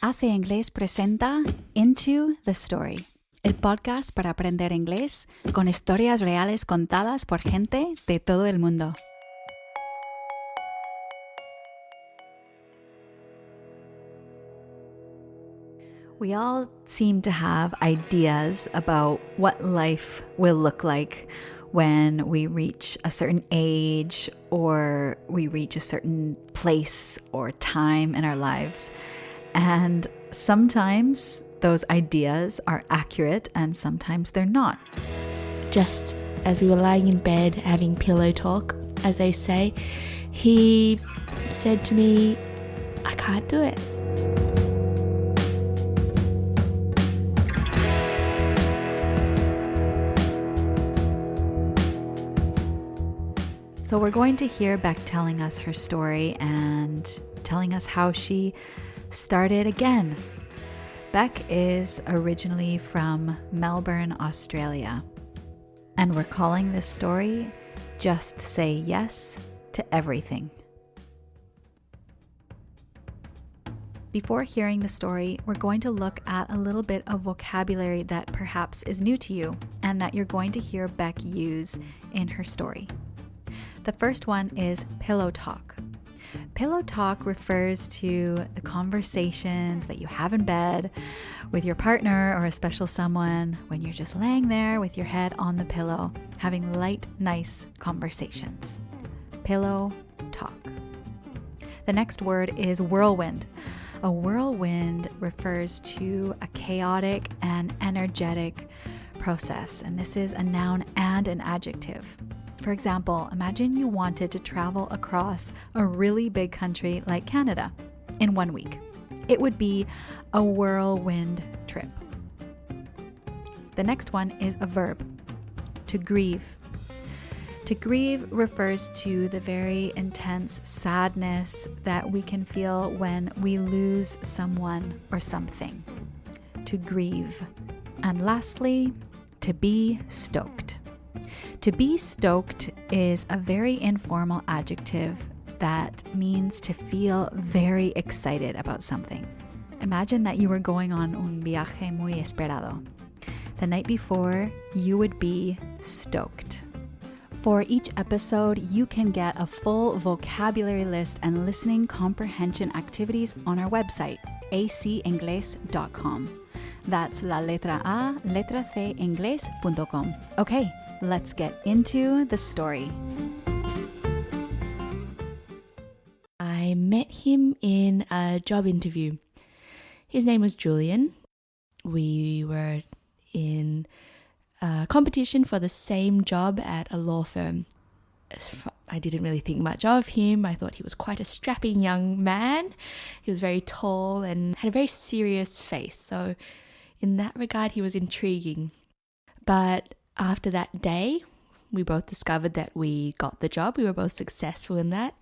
Hace Inglés presenta Into the Story, el podcast para aprender inglés con historias reales contadas por gente de todo el mundo. We all seem to have ideas about what life will look like when we reach a certain age or we reach a certain place or time in our lives. And sometimes those ideas are accurate and sometimes they're not. Just as we were lying in bed having pillow talk, as they say, he said to me, "I can't do it." So we're going to hear Beck telling us her story and telling us how she started again. Beck is originally from Melbourne, Australia, and we're calling this story Just Say Yes to Everything. Before hearing the story, we're going to look at a little bit of vocabulary that perhaps is new to you and that you're going to hear Beck use in her story. The first one is pillow talk. Pillow talk refers to the conversations that you have in bed with your partner or a special someone when you're just laying there with your head on the pillow, having light, nice conversations. Pillow talk. The next word is whirlwind. A whirlwind refers to a chaotic and energetic process, and this is a noun and an adjective. For example, imagine you wanted to travel across a really big country like Canada in 1 week. It would be a whirlwind trip. The next one is a verb, to grieve. To grieve refers to the very intense sadness that we can feel when we lose someone or something. To grieve. And lastly, to be stoked. To be stoked is a very informal adjective that means to feel very excited about something. Imagine that you were going on un viaje muy esperado. The night before, you would be stoked. For each episode, you can get a full vocabulary list and listening comprehension activities on our website, acingles.com. That's la letra A, letra C, ingles.com. Okay, let's get into the story. I met him in a job interview. His name was Julian. We were in a competition for the same job at a law firm. I didn't really think much of him. I thought he was quite a strapping young man. He was very tall and had a very serious face. So in that regard, he was intriguing. But after that day, we both discovered that we got the job. We were both successful in that.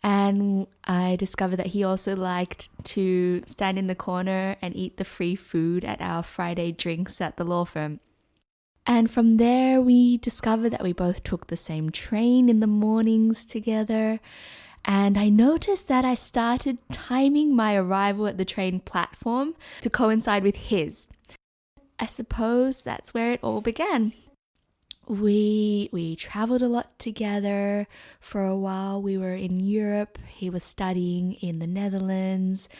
And I discovered that he also liked to stand in the corner and eat the free food at our Friday drinks at the law firm. And from there, we discovered that we both took the same train in the mornings together. And I noticed that I started timing my arrival at the train platform to coincide with his. I suppose that's where it all began. We traveled a lot together. For a while, we were in Europe. He was studying in the Netherlands,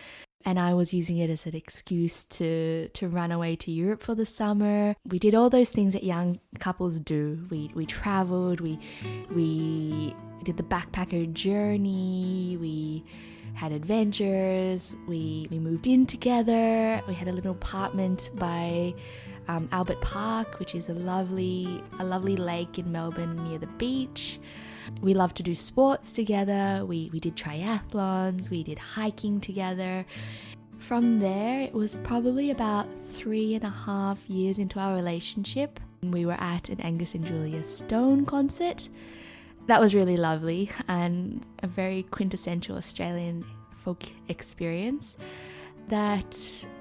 and I was using it as an excuse to run away to Europe for the summer. We did all those things that young couples do. We traveled. We did the backpacker journey. We had adventures. We moved in together. We had a little apartment by Albert Park, which is a lovely lake in Melbourne near the beach. We loved to do sports together. We did triathlons. We did hiking together. From there, it was probably about 3.5 years into our relationship. We were at an Angus and Julia Stone concert. That was really lovely and a very quintessential Australian folk experience that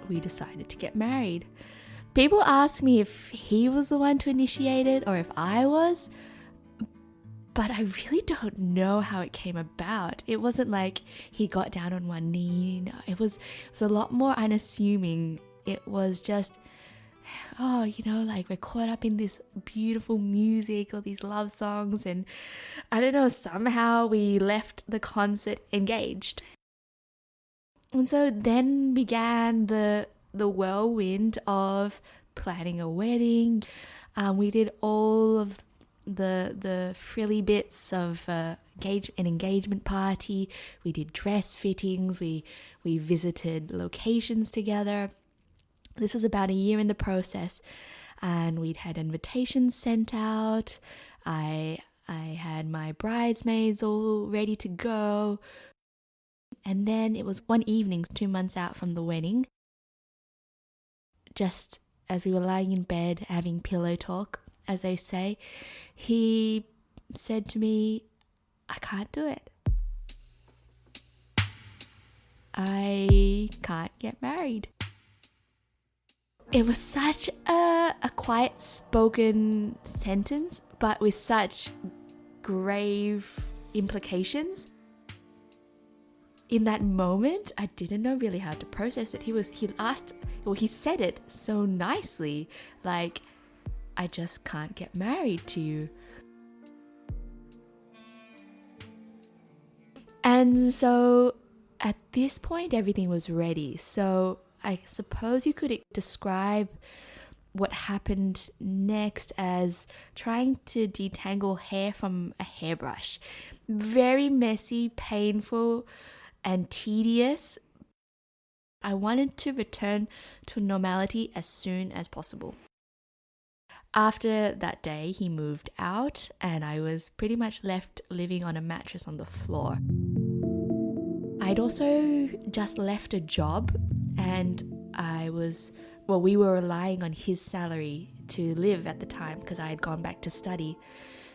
we decided to get married. People ask me if he was the one to initiate it or if I was, But I really don't know how it came about. It wasn't like he got down on one knee. No, it was a lot more unassuming. It was just, oh, like we're caught up in this beautiful music or these love songs, and I don't know, somehow we left the concert engaged. And so then began the whirlwind of planning a wedding. We did all of the frilly bits of an engagement party. We did dress fittings. We visited locations together. This was about a year in the process, and we'd had invitations sent out. I had my bridesmaids all ready to go. And then it was one evening, 2 months out from the wedding, just as we were lying in bed having pillow talk, as they say, he said to me, "I can't do it. I can't get married." It was such a quiet spoken sentence, but with such grave implications. In that moment, I didn't know really how to process it. He said it so nicely, like, "I just can't get married to you." And so at this point, everything was ready. So I suppose you could describe what happened next as trying to detangle hair from a hairbrush. Very messy, painful, and tedious. I wanted to return to normality as soon as possible. After that day, he moved out, and I was pretty much left living on a mattress on the floor. I'd also just left a job, and we were relying on his salary to live at the time because I had gone back to study.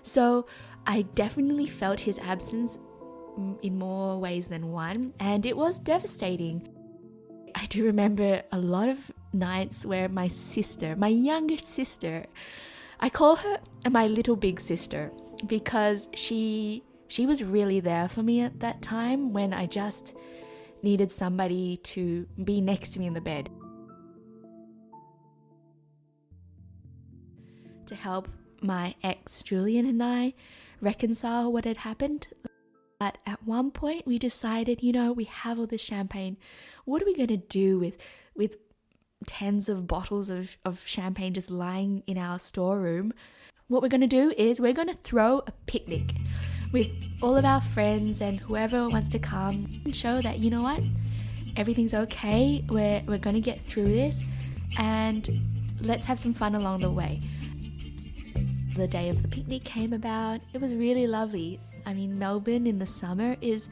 So I definitely felt his absence in more ways than one, and it was devastating. I do remember a lot of nights where my younger sister, I call her my little big sister because she was really there for me at that time when I just needed somebody to be next to me in the bed. To help my ex Julian and I reconcile what had happened. But at one point we decided, we have all this champagne. What are we going to do with tens of bottles of champagne just lying in our storeroom? What we're going to do is we're going to throw a picnic with all of our friends and whoever wants to come and show that, everything's okay. We're going to get through this, and let's have some fun along the way. The day of the picnic came about. It was really lovely. I mean, Melbourne in the summer is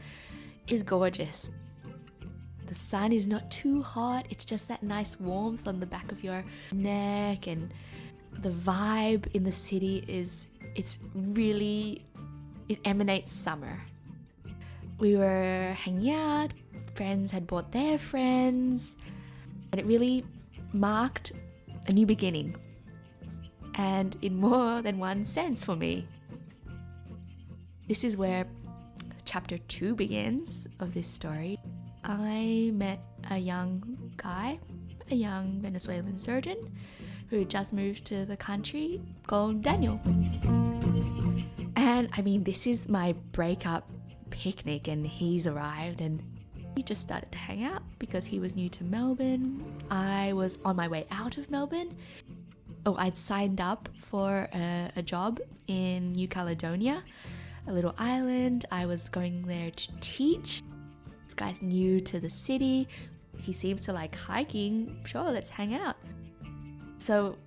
gorgeous. The sun is not too hot. It's just that nice warmth on the back of your neck, and the vibe in the city it emanates summer. We were hanging out. Friends had brought their friends, and it really marked a new beginning, and in more than one sense for me. This is where chapter 2 begins of this story. I met a young guy, a young Venezuelan surgeon who just moved to the country called Daniel. And this is my breakup picnic, and he's arrived, and we just started to hang out because he was new to Melbourne. I was on my way out of Melbourne. I'd signed up for a job in New Caledonia, a little island. I was going there to teach. This guy's new to the city. He seems to like hiking. Sure, let's hang out. So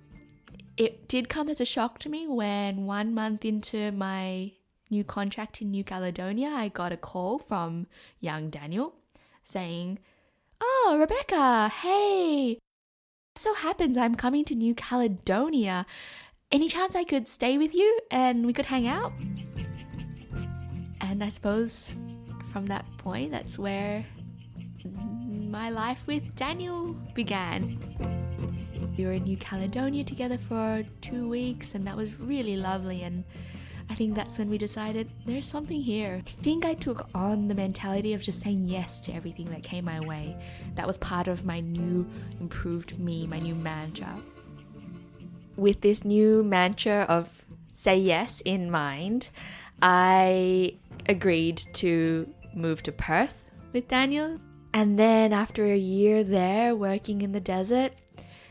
it did come as a shock to me when 1 month into my new contract in New Caledonia, I got a call from young Daniel saying, "Oh, Rebecca, hey, so happens I'm coming to New Caledonia. Any chance I could stay with you and we could hang out?" And I suppose from that point, that's where my life with Daniel began. We were in New Caledonia together for 2 weeks, and that was really lovely. And I think that's when we decided there's something here. I think I took on the mentality of just saying yes to everything that came my way. That was part of my new improved me, my new mantra. With this new mantra of say yes in mind, I agreed to move to Perth with Daniel. And then after a year there working in the desert,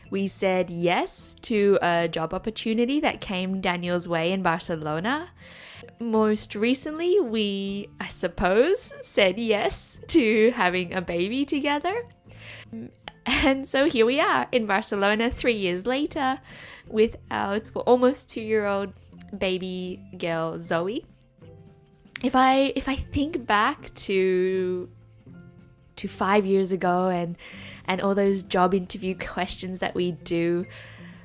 we said yes to a job opportunity that came Daniel's way in Barcelona. Most recently, we, I suppose, said yes to having a baby together. And so here we are in Barcelona 3 years later with our almost 2-year-old baby girl, Zoe. If I think back to 5 years ago and all those job interview questions that we do,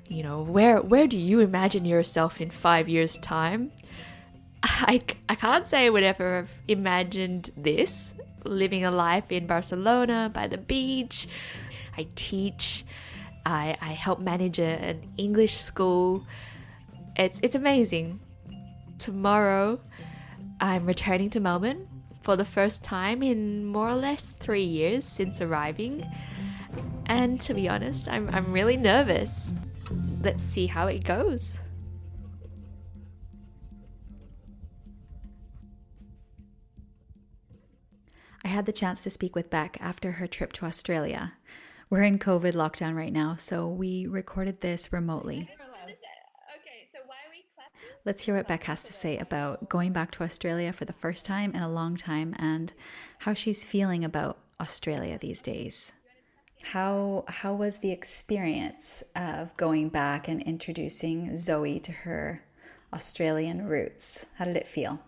you know, where do you imagine yourself in 5 years' time? I can't say I would ever have imagined this, living a life in Barcelona by the beach. I teach, I help manage an English school. It's amazing. Tomorrow, I'm returning to Melbourne for the first time in more or less 3 years since arriving. And to be honest, I'm really nervous. Let's see how it goes. I had the chance to speak with Beck after her trip to Australia. We're in COVID lockdown right now, so we recorded this remotely. Let's hear what Beck has to say about going back to Australia for the first time in a long time and how she's feeling about Australia these days. How was the experience of going back and introducing Zoe to her Australian roots? How did it feel?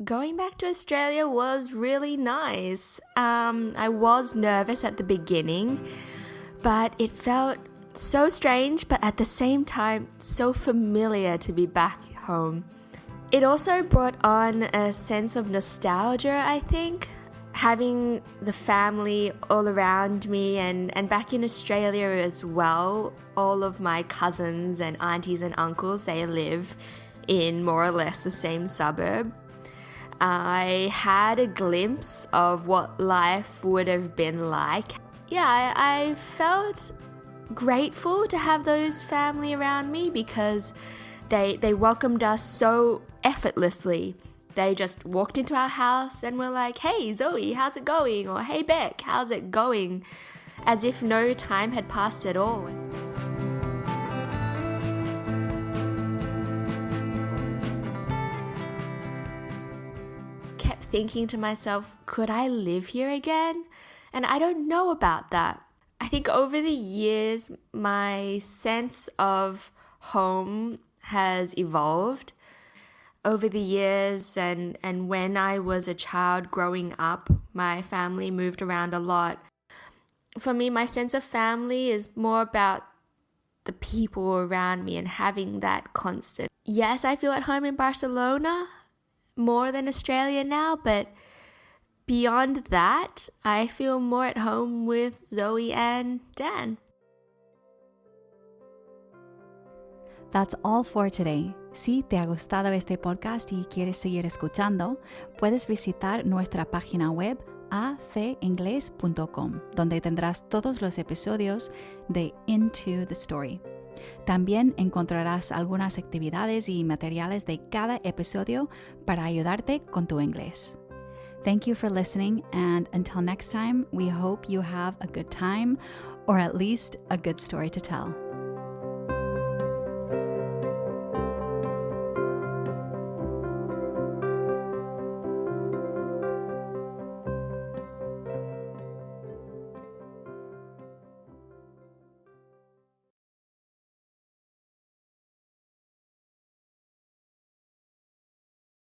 Going back to Australia was really nice. I was nervous at the beginning, but it felt so strange, but at the same time, so familiar to be back home. It also brought on a sense of nostalgia, I think. Having the family all around me and back in Australia as well, all of my cousins and aunties and uncles, they live in more or less the same suburb. I had a glimpse of what life would have been like. Yeah, I felt grateful to have those family around me because they welcomed us so effortlessly. They just walked into our house and were like, "Hey Zoe, how's it going?" Or "Hey Beck, how's it going?" As if no time had passed at all. Kept thinking to myself, could I live here again? And I don't know about that. I think over the years, my sense of home has evolved. Over the years and when I was a child growing up, my family moved around a lot. For me, my sense of family is more about the people around me and having that constant. Yes, I feel at home in Barcelona more than Australia now, but beyond that, I feel more at home with Zoe and Dan. That's all for today. Si te ha gustado este podcast y quieres seguir escuchando, puedes visitar nuestra página web acengles.com, donde tendrás todos los episodios de Into the Story. También encontrarás algunas actividades y materiales de cada episodio para ayudarte con tu inglés. Thank you for listening, and until next time, we hope you have a good time, or at least a good story to tell.